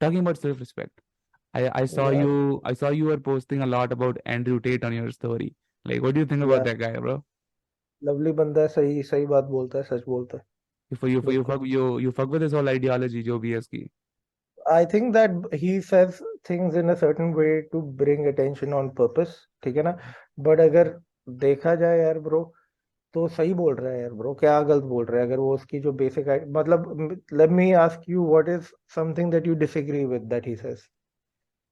talking about self-respect. Yeah, I saw you were posting a lot about Andrew Tate on your story. Like, what do you think about yeah, that guy, bro? Lovely बंदा है, सही सही बात बोलता है, सच बोलता है, बिल्कुल. You fuck with his whole ideology जो भी है उसकी. I think that he says things in a certain way to bring attention on purpose, ठीक है ना. बट अगर देखा जाए यार ब्रो, तो सही बोल रहा है यार ब्रो, क्या गलत बोल रहा है? अगर वो उसकी जो बेसिक, मतलब let me ask you, what is something that you disagree with that he says?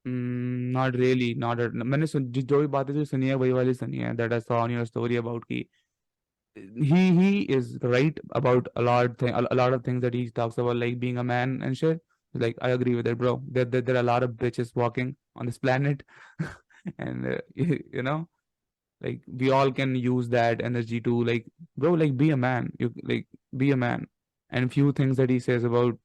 Not really not. मैंने जो भी बातें जो सुनी है वही वाली सुनी है, that I saw on your story about की he is right about a lot of things that he talks about, like being a man and shit. Like, I agree with it, bro. There are a lot of bitches walking on this planet, and you know, like we all can use that energy to, like, bro, like be a man. You like be a man. And few things that he says about,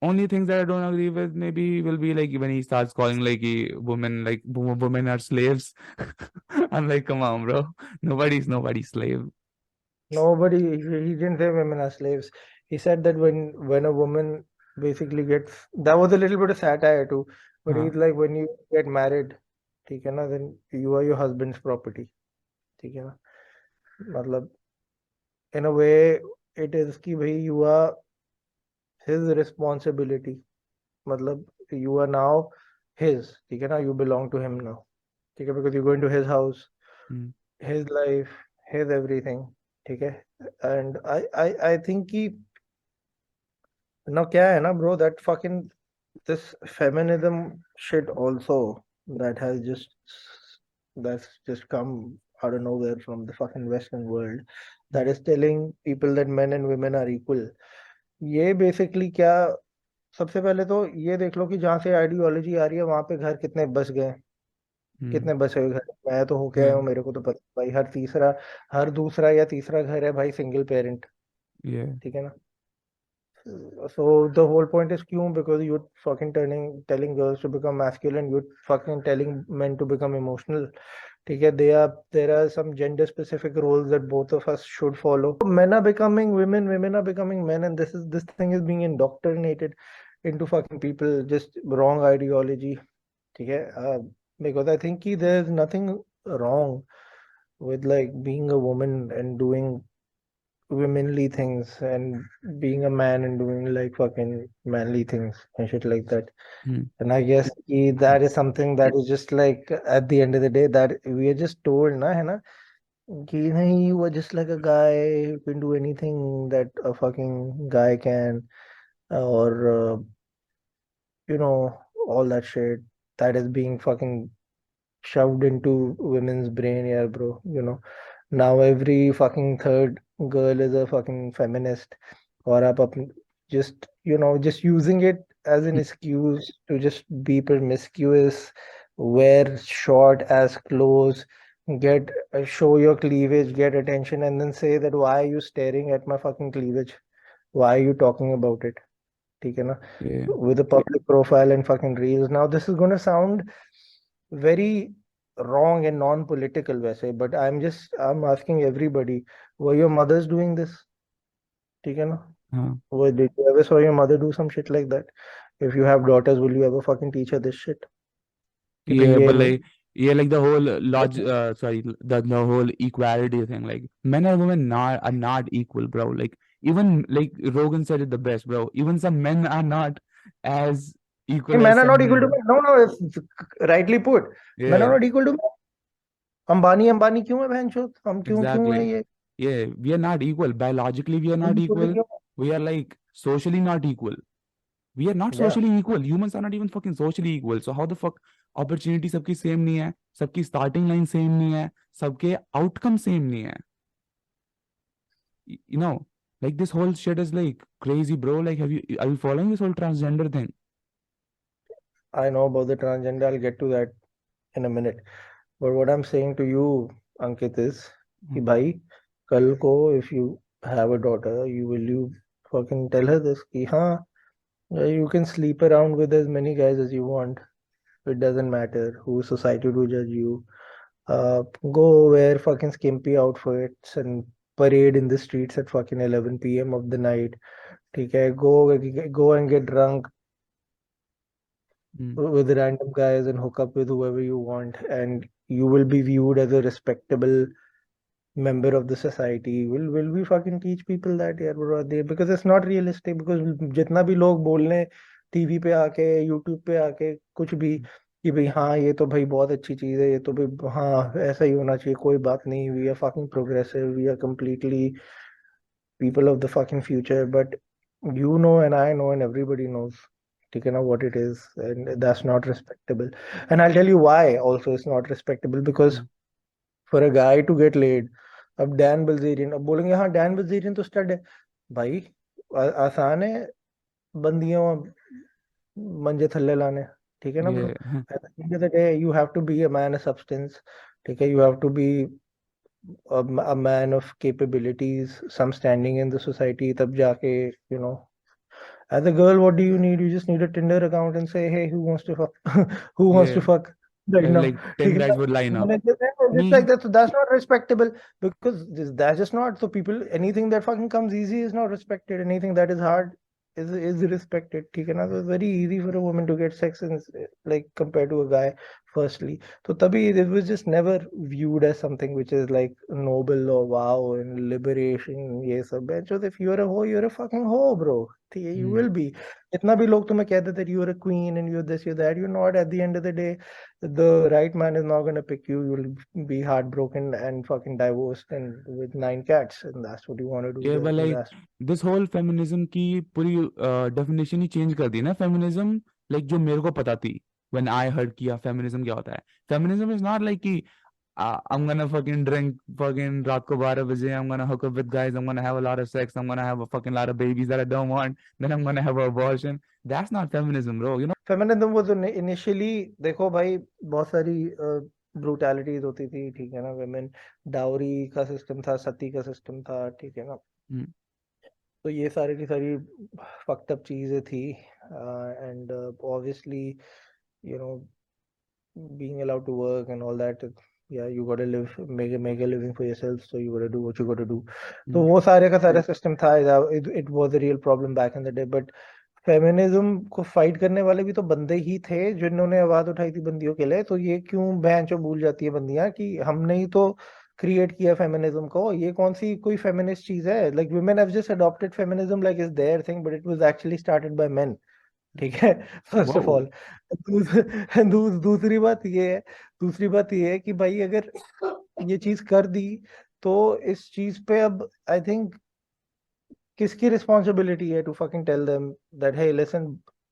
only things that I don't agree with maybe will be like when he starts calling like women, like women are slaves. I'm like, come on, bro. Nobody's slave. Nobody, he didn't say women are slaves. He said that when a woman basically gets, that was a little bit of satire too, but Huh. he's like, when you get married, ठीक है ना, then you are your husband's property, ठीक है ना. मतलब in a way it is कि भाई you are his responsibility, मतलब you are now his, ठीक है ना, you belong to him now, ठीक है, because you go into his house, Hmm. his life, his everything, ठीक है. And I think कि now क्या है ना bro, that fucking this feminism shit also, that has that's just come out of nowhere from the fucking western world, that is telling people that men and women are equal. ये basically क्या, सबसे पहले तो ये देख लो कि जहाँ से आइडियोलॉजी आ रही है वहां पे घर कितने बस गए, Hmm. कितने बसे हुए घर. मैं तो होके आया Yeah. हूँ, मेरे को तो पता भाई, हर दूसरा या तीसरा घर है भाई सिंगल पेरेंट, Yeah. ठीक है ना. So the whole point is क्यों? Because you're fucking telling girls to become masculine, you're fucking telling men to become emotional. ठीक है, there are some gender specific roles that both of us should follow. Men are becoming women, women are becoming men, and this thing is being indoctrinated into fucking people, just wrong ideology. ठीक है, because I think कि there's nothing wrong with like being a woman and doing womanly things, and being a man and doing like fucking manly things and shit like that. Hmm. And I guess that is something that is just like at the end of the day that we are just told na, hai na, कि नहीं, you are just like a guy who can do anything that a fucking guy can, or all that shit that is being fucking shoved into women's brain, yeah, bro. Now every fucking third girl is a fucking feminist, or up, just just using it as an excuse to just be promiscuous, wear short as clothes, get show your cleavage, get attention, and then say that why are you staring at my fucking cleavage? Why are you talking about it? ठीक है ना, Yeah. with a public profile and fucking reels. Now this is gonna sound very wrong and non-political वैसे, but I'm asking everybody, were your mothers doing this? ठीक है ना. Huh. Did you ever saw your mother do some shit like that? If you have daughters, will you ever fucking teach her this shit? कि भाई Yeah, ये but like, yeah, like the whole sorry, the whole equality thing. Like, men and women are not equal, bro. Like, even like Rogan said it the best, bro. Even some men are not as equal as men are some not equal to women. men. No, no, it's rightly put. Men are Yeah, not equal to men. Ambani Ambani क्यों है बहन चोद? हम क्यों है exactly. ये? Yeah, we are not equal. Biologically, we are not Equal equal. क्यों? We are like socially not equal. We are not Yeah. socially equal. Humans are not even fucking socially equal. So how the fuck opportunity सबकी same नहीं है, सबकी starting line same नहीं है, सबके outcome same नहीं है. You know, like this whole shit is like crazy, bro. Like, are you following this whole transgender thing? I know about the transgender. I'll get to that in a minute. But what I'm saying to you, Ankit, is कि Hmm. भाई, कल को if you have a daughter, you fucking tell her this कि हाँ, you can sleep around with as many guys as you want. It doesn't matter who society to judge you. Go wear fucking skimpy outfits and parade in the streets at fucking 11 p.m. of the night. ठीक है, go and get drunk mm, with random guys and hook up with whoever you want, and you will be viewed as a respectable member of the society. Will we fucking teach people that, यार bro? They, because it's not realistic, because जितना भी लोग बोलने TV पे आके, YouTube पे आके कुछ भी, कि भाई हाँ ये तो भाई बहुत अच्छी चीज है, ये तो भाई हाँ ऐसा ही होना चाहिए, कोई बात नहीं, we are fucking progressive, we are completely people of the fucking future, but you know and I know and everybody knows, ठीक है ना, what it is, and that's not respectable. And I'll tell you why also it's not respectable, because mm, for a guy to get laid, अब Dan Bilzerian, अब बोलेंगे हाँ Dan Bilzerian तो stud है भाई, आसान है बंदियों मंजे थल्ले लाने, ठीक है ना bro? yeah. At the end of the day you have to be a man of substance, ठीक है, you have to be a man of capabilities, some standing in the society, तब जाके, you know, as a girl, what do you need? You just need a Tinder account and say, hey, who wants to fuck? Who wants to Yeah. fuck right now? Like 10 ठीक है guys ना? would line up. And it's Me, like that. So that's not respectable, because that's just not. So people, anything that fucking comes easy is not respected. Anything that is hard is respected. ठीक है ना? So it's very easy for a woman to get sex, and like compared to a guy. Firstly, so tabi it was just never viewed as something which is like noble or wow and liberation. Yes, if you're a hoe, you're a fucking hoe, bro. ठीक है, you mm, will be. इतना भी लोग तुम्हें कहते that you're a queen and you're this, you're that. You're not. At the end of the day, the right man is not gonna pick you. You'll be heartbroken and fucking divorced and with 9 cats, and that's what you want to do. yeah, but like That's this whole feminism की पूरी definition ही change कर दी ना feminism, like जो मेरे को पता थी when I heard किया feminism क्या होता है. Feminism is not like कि I'm gonna fucking drink fucking रात को 12 बजे, I'm gonna hook up with guys, I'm gonna have a lot of sex, I'm gonna have a fucking lot of babies that I don't want, then I'm gonna have an abortion. That's not feminism, bro. You know? Feminism वो जो initially, देखो भाई, बहुत सारी ब्रूटैलिटीज होती थी, ठीक है ना, वेमेन डाउरी का सिस्टम था, सती का सिस्टम था, ठीक है ना, Mm, तो ये सारी की सारी फक्ड अप चीजें थी, and obviously you know being allowed to work and all that, yeah, you got to live, make a living for yourself, so you got to do what you got to do. तो mm, वो सारे का सारा system था, it was a real problem back in the day, but feminism को fight करने वाले भी तो बंदे ही थे जिन्होंने आवाज उठाई थी बंदियों के लिए, तो ये क्यों बहन चो भूल जाती है बंदियां कि हमने ही तो क्रिएट किया फेमिनिज्म को, ये कौन सी कोई फेमिनिस्ट चीज है? Like women have just adopted feminism like is there thing, but it was actually started by main, ठीक है? First of whoa. ऑल, दूसरी बात ये है, दूसरी बात ये है कि भाई अगर ये चीज कर दी, तो इस चीज पे अब आई थिंक किसकी रिस्पॉन्सिबिलिटी है to fucking tell them that hey listen,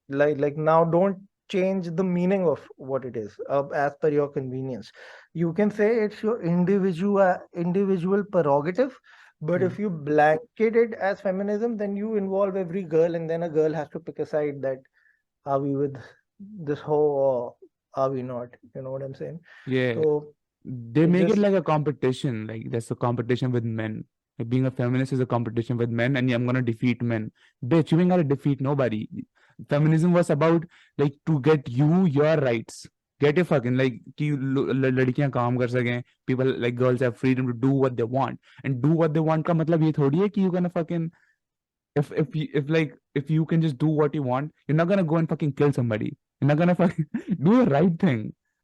like now don't change the meaning of what it is as per your convenience. You can say it's your individual prerogative, but Mm, if you blanket it as feminism, then you involve every girl, and then a girl has to pick a side, that are we with this whole or are we not? You know what I'm saying? yeah. So They it make it just like a competition, like there's a competition with men. Like being a feminist is a competition with men, and I'm gonna defeat men. Bitch, you ain't gotta defeat nobody. Feminism was about like to get you your rights. Get your fucking like कि लड़कियां काम कर सकें. People like girls have freedom to do what they want, and do what they want का मतलब ये थोड़ी है कि you gonna fucking if like if you can just do what you want, you're not gonna go and fucking kill somebody. You're not gonna fucking do the right thing.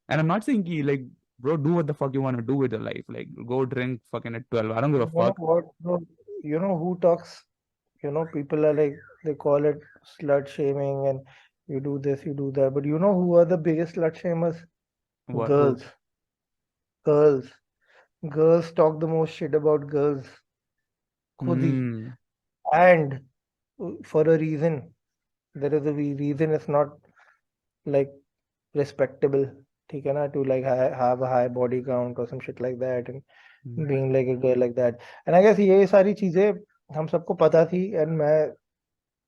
And I'm not saying ki, like, bro, do what the fuck you want to do with your life. Like, go drink fucking at 12. I don't give a you know fuck. what, bro, you know who talks, people are like, they call it slut shaming, and you do this, you do that, but you know who are the biggest slut shamers? What? Who? Girls. Girls. Girls talk the most shit about girls, खुद ही, Hmm. and for a reason. There is a reason. It's not like respectable, ठीक है ना, to like have a high body count or some shit like that, Hmm. and being like a girl like that. And I guess ये सारी चीजें हम सबको पता थी, and मैं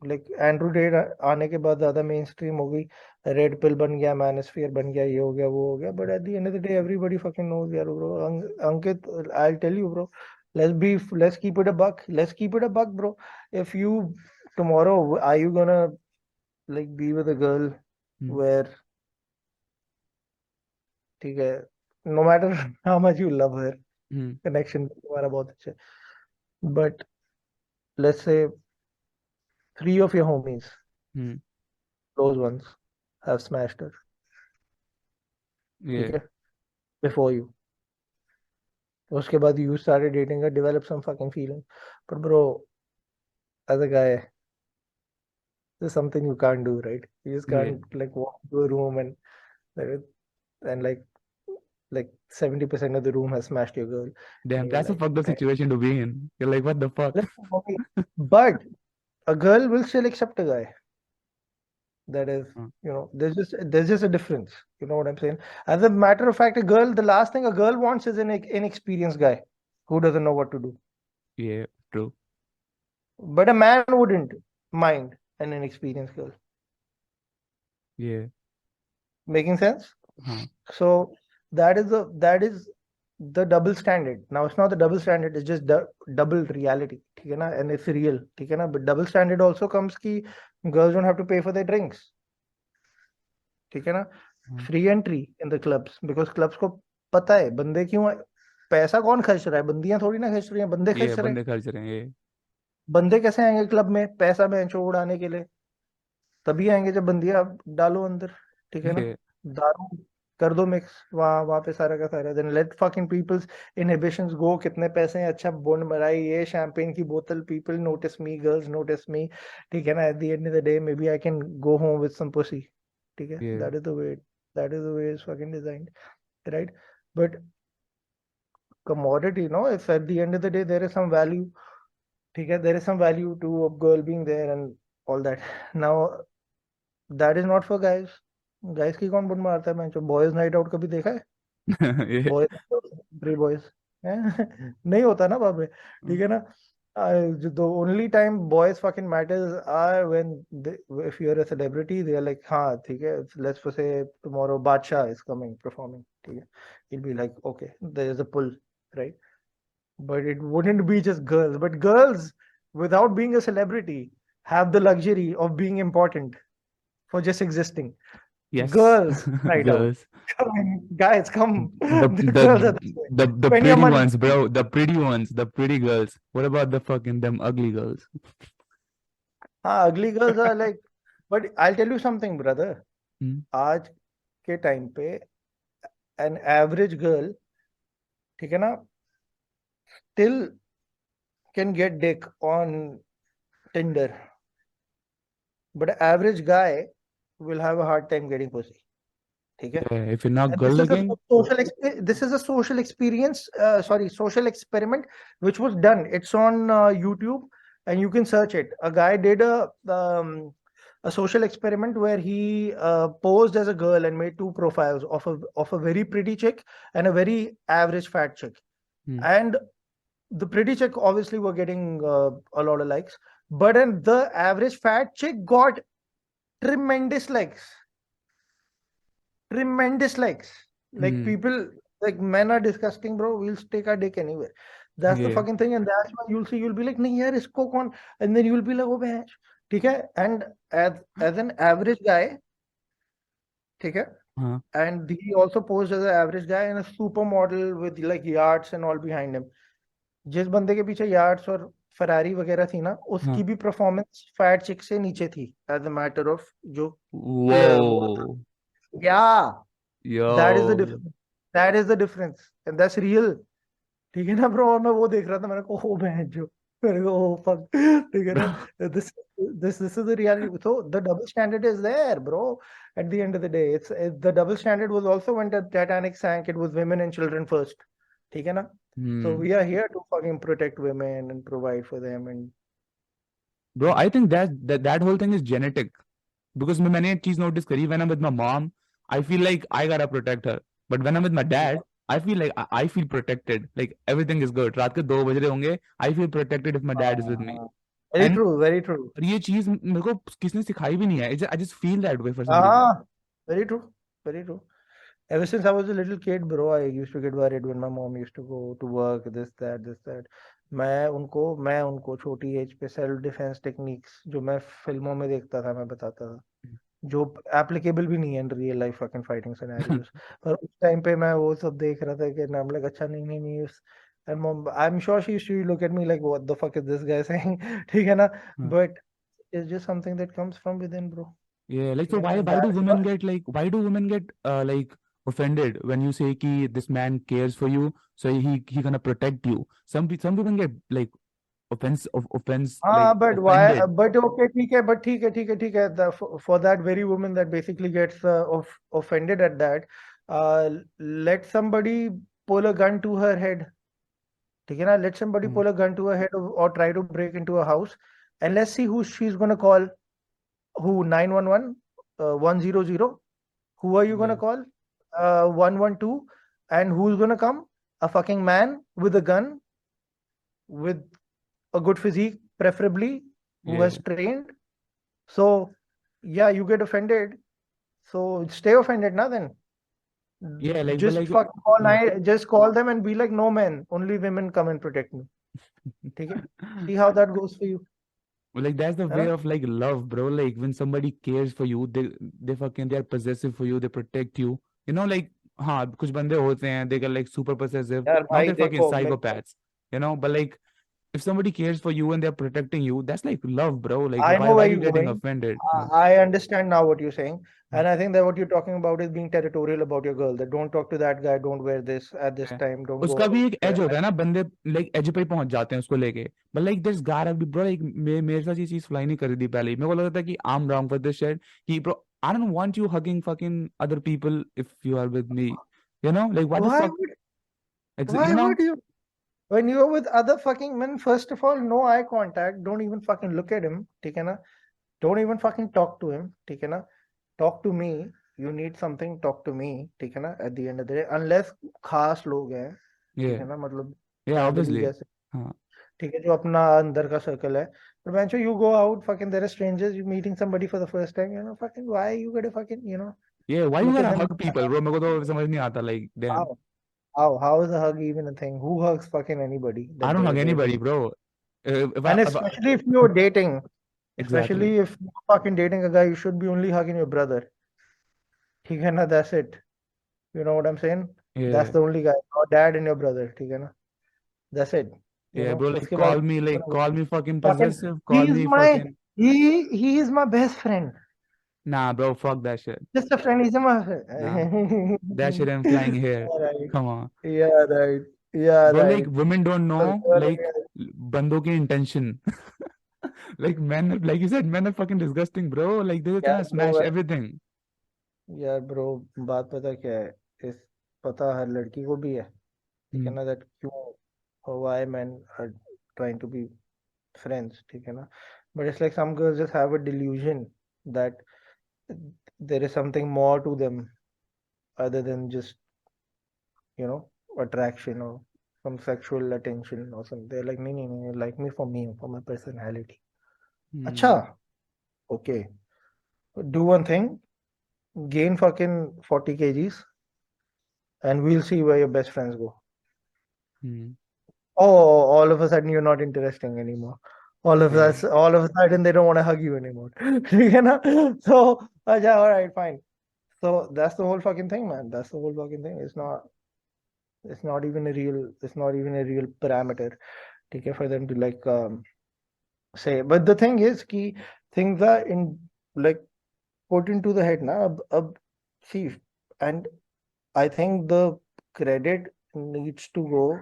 लाइक एंड्रू टेट आने के बाद ज्यादा मेन स्ट्रीम हो गई, रेड पिल बन गया, मैनोस्फीयर बन गया, ये हो गया, वो हो गया, but at the end of the day everybody fucking knows यार bro. Ankit, I tell you bro, let's keep it a buck, let's keep it a buck, bro. If you tomorrow, are you gonna like be with a girl Hmm. where, ठीक है, no matter how much you love her, Hmm. connection तुम्हारा बहुत अच्छा है, but let's say 3 of your homies, Hmm. close ones, have smashed her. ठीक Yeah, है, before you. उसके बाद you started dating her, develop some fucking feeling. But bro, as a guy, there's something you can't do, right? You just yeah. can't like walk into a room and like 70% of the room has smashed your girl, and Damn, you're that's a like, fucked up "Hey, situation to be in. You're like, what the fuck? listen for me." But a girl will still accept a guy. That is, Uh, there's just a difference. You know what I'm saying? As a matter of fact, the last thing a girl wants is an inexperienced guy who doesn't know what to do. yeah, true. But a man wouldn't mind an inexperienced girl. Yeah. Making sense? Huh. So that is the double standard. Now it's not the double standard, it's just double reality. ठीक है ना? And it's real. ठीक है ना? But double standard also comes कि girls don't have to pay for their drinks. ठीक है ना? Huh. Free entry in the clubs because clubs को पता है बंदे क्यों पैसा कौन खर्च रहा है, बंदियां थोड़ी ना खर्च रही हैं, बंदे Yeah, खर्च रहे हैं। बंदे खर्च रहे हैं ये। बंदे कैसे आएंगे क्लब में पैसा बेंचो उड़ाने के लिए? तभी आएंगे जब बंदियां डालो अंदर। ठीक है ना? ये दारू कर दो मिक्स वहां वहां पे सारा का सारा, then let fucking peoples inhibitions go. कितने पैसे हैं, अच्छा बोन मराई, ये शैंपेन की बोतल, people notice me, girls notice me. ठीक है ना? At the end of the day may be I can go home with some pussy. ठीक है, ये that is the way is fucking designed, right? But commodity, no, if at the end of the day there is some value, ठीक है, there is some value to a girl being there and all that. Now that is not for guys. Guys की कौन बुन मारता है? मैं जो boys night out कभी देखा है? ये बॉयज प्री बॉयज नहीं होता ना बाबे, ठीक है ना? The only time boys fucking matters are when if you're a celebrity, they are like, हाँ ठीक है, let's say tomorrow Badshah is coming performing, ठीक है, you'll be like, okay, there is a pull, right? But it wouldn't be just girls. But girls, without being a celebrity, have the luxury of being important for just existing. yes. Girls, night out. Girls. Come on, guys, come. The The girls are the this way. the Spend your pretty money. ones, bro. The pretty ones, the pretty girls. What about the fucking them ugly girls? Ugly girls are like, but I'll tell you something, brother. Hmm? आज के time पे an average girl, ठीक है ना, still can get dick on Tinder, but an average guy will have a hard time getting pussy. ठीक है? Yeah, if you're not And good looking, this is a social experience, social experiment which was done. It's on YouTube, and you can search it. A guy did a social experiment where he posed as a girl and made two profiles of a very pretty chick and a very average fat chick. hmm. And the pretty chick obviously were getting a lot of likes, but then the average fat chick got tremendous likes. Tremendous likes. Like Hmm. people, like men are disgusting, bro. We'll take our dick anywhere. That's the Yeah, fucking thing, and that's why you'll be like, नहीं यार इसको कौन, and then you'll be like, oh man, ठीक है? And as an average guy, ठीक है? huh, And he also posed as an average guy and a supermodel with like yachts and all behind him. जिस बंदे के पीछे yards और Ferrari वगैरह थी ना, huh. उसकी भी परफॉर्मेंस फैट चिक से नीचे थी एज अ मैटर ऑफ जो वो Whoa, या that is the yo. Difference, that is the difference and that's real. ठीक है ना ब्रो? और मैं वो देख रहा था, मैंने कहा ओ बहन जो, मेरे को ओ फक, ठीक है ना? This this is the reality. So the double standard is there bro. At the end of the day it's the double standard was also when the Titanic sank, it was women and children first, ठीक है ना? So Hmm. we are here to fucking protect women and provide for them and Bro, I think that whole thing is genetic. Because मैंने एक चीज notice करी, when I'm with my mom, I feel like I gotta protect her. But when I'm with my dad, I feel like I feel protected. Like everything is good. रात के 2 बज रहे होंगे, I feel protected if my dad is with me. very And true, very true. और ये चीज मेरे को किसने सिखाई भी नहीं है. I just feel that way for some reason. Ah, very true, very true. Ever since I was a little kid, bro, I used to get worried when my mom used to go to work, this, that, this, that. मैं उनको छोटी as पे self defence techniques जो मैं फिल्मों में देखता था मैं बताता था, जो एप्लीकेबल भी नहीं है in real life fucking fighting scenarios. पर उस टाइम पे मैं वो सब देख रहा था कि नाम लाइक अच्छा नहीं नहीं नहीं and mom I am sure she she look at me like what the fuck is this guy saying, ठीक है ना? हाँ. But it's just something that comes from with in bro. Yeah, like ठीक so है ना, why do that's women what. get like why do women get like offended when you say ki this man cares for you, so he gonna protect you. Some people get like offense like हाँ, but why? offended. But okay, ठीक है, but ठीक है. For that very woman that basically gets offended at that, let somebody pull a gun to her head. ठीक है ना? Let somebody Mm, pull a gun to her head, or try to break into a house, and let's see who she's gonna call. Who? 911, 100. Who are you gonna yeah, call? 112. And who's gonna come? A fucking man with a gun, with a good physique, preferably, who has yeah, trained. So, yeah, you get offended. So stay offended now then. yeah, like but Just like fuck call yeah. nine, just call them and be like, no man, only women come and protect me. Okay? See how that goes for you. Well, like that's the way Huh? of like love, bro. Like when somebody cares for you, they fucking they are possessive for you, they protect you. You know, like हाँ कुछ बंदे होते हैं, they get like super possessive. यार Now भाई they're fucking देखो मेरे को psychopaths. You know, but like if somebody cares for you and they're protecting you, that's like love, bro. Like I why know why where are you you're getting going. offended? I understand now what you're saying. And I think that what you're talking about is being territorial about your girl. That don't talk to that guy, don't wear this at this है। time, don't go उसका भी out एक as there. होता है ना, बंदे like as पे ही पहुंच जाते हैं उसको लेके, बट लाइक दिस गार बी ब्रो, लाइक मेरे साथ ये चीज फ्लाई नहीं कर रही थी पहले, मेरे को लगता था कि I am wrong for this shit, कि bro I don't want you hugging fucking other people if you are with me, you know like what the Why fuck, would you why no. would you? When you're with other fucking men, first of all, no eye contact. Don't even fucking look at him. ठीक है ना? Don't even fucking talk to him. ठीक है ना? Talk to me. You need something, talk to me. ठीक है ना? At the end of the day, unless खास लोग हैं, ठीक ये है ना? मतलब या फैमिली ऑब्वियसली। जैसे, हाँ, ठीक है, जो अपना अंदर का सर्कल है. But when you go out, fucking there are strangers, you meeting somebody for the first time, fucking why you gotta fucking, ये why you look at gonna them. Hug people bro, मेरे को तो समझ नहीं आता like damn. How? How is a hug even a thing? Who hugs fucking anybody I that don't hug they're anybody with? Bro, if I, And if I, especially if you're dating, exactly, especially if you're fucking dating a guy, you should be only hugging your brother. ठीक है ना? That's it. You know what I'm saying? That's yeah, the only guy. Your dad and your brother. ठीक है ना? That's it. yeah bro, like उसके बाद call me fucking fucking possessive, call he's me my fucking, he is my best friend. nah bro, fuck that shit. Just a friend. He's my Nah, friend. that shit ain't flying here. Yeah, right. Come on. Yeah, right. Yeah, Bro, like right. women don't So, know like बंदों की intention. Like men, like you said, men are fucking disgusting, bro. Like they're यार trying to bro smash everything. यार bro बात पता क्या है? इस पता हर लड़की को भी है. ठीक है Hmm. ना? That क्यों why men are trying to be friends. ठीक है ना? But it's like some girls just have a delusion that there is something more to them other than just, you know, attraction or some sexual attention or something. They're like, no, like me for me, for my personality. Hmm. Acha, okay. Do one thing, gain fucking 40 kgs, and we'll see where your best friends go. Hmm. Oh, all of a sudden you're not interesting anymore. Yeah. All of a sudden they don't want to hug you anymore. ठीक है ना? So, acha, all right, fine. So that's the whole fucking thing, man. That's the whole fucking thing. It's not even a real parameter. Okay, for them to like say. But the thing is, ki things are in like put into the head now. See, and I think the credit needs to go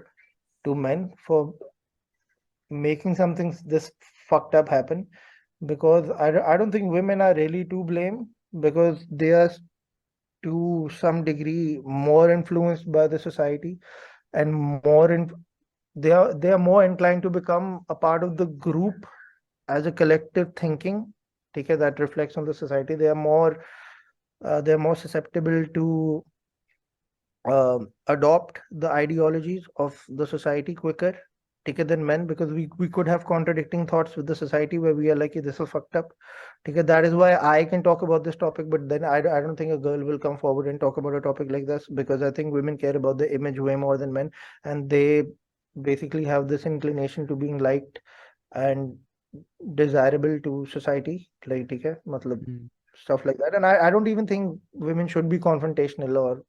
to men for making something this fucked up happen, because I don't think women are really to blame, because they are to some degree more influenced by the society, and they are more inclined to become a part of the group as a collective thinking. Okay, that reflects on the society. They are more susceptible to adopt the ideologies of the society quicker, take than men, because we could have contradicting thoughts with the society where we are like, "Hey, this is fucked up." Okay, that is why I can talk about this topic, but then I don't think a girl will come forward and talk about a topic like this, because I think women care about the image way more than men, and they basically have this inclination to being liked and desirable to society. Like, ठीक है, मतलब Hmm. stuff like that. And I don't even think women should be confrontational or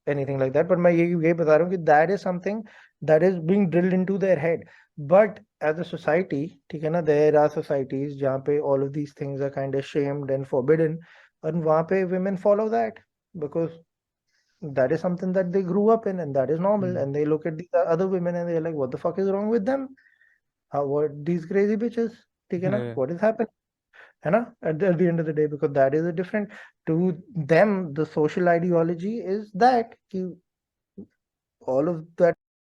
anything like that. But मैं ये बता रहा हूँ कि that is something that is being drilled into their head. But as a society, ठीक है ना, there are societies जहाँ पे all of these things are kind of shamed and forbidden, and वहाँ पे women follow that because that is something that they grew up in and that is normal, Hmm. and they look at these other women and they're like, what the fuck is wrong with them? How, what these crazy bitches, ठीक है ना, Yeah. what is happening, है ना, at the end of the day, because that is a different, to them the social ideology is that all of that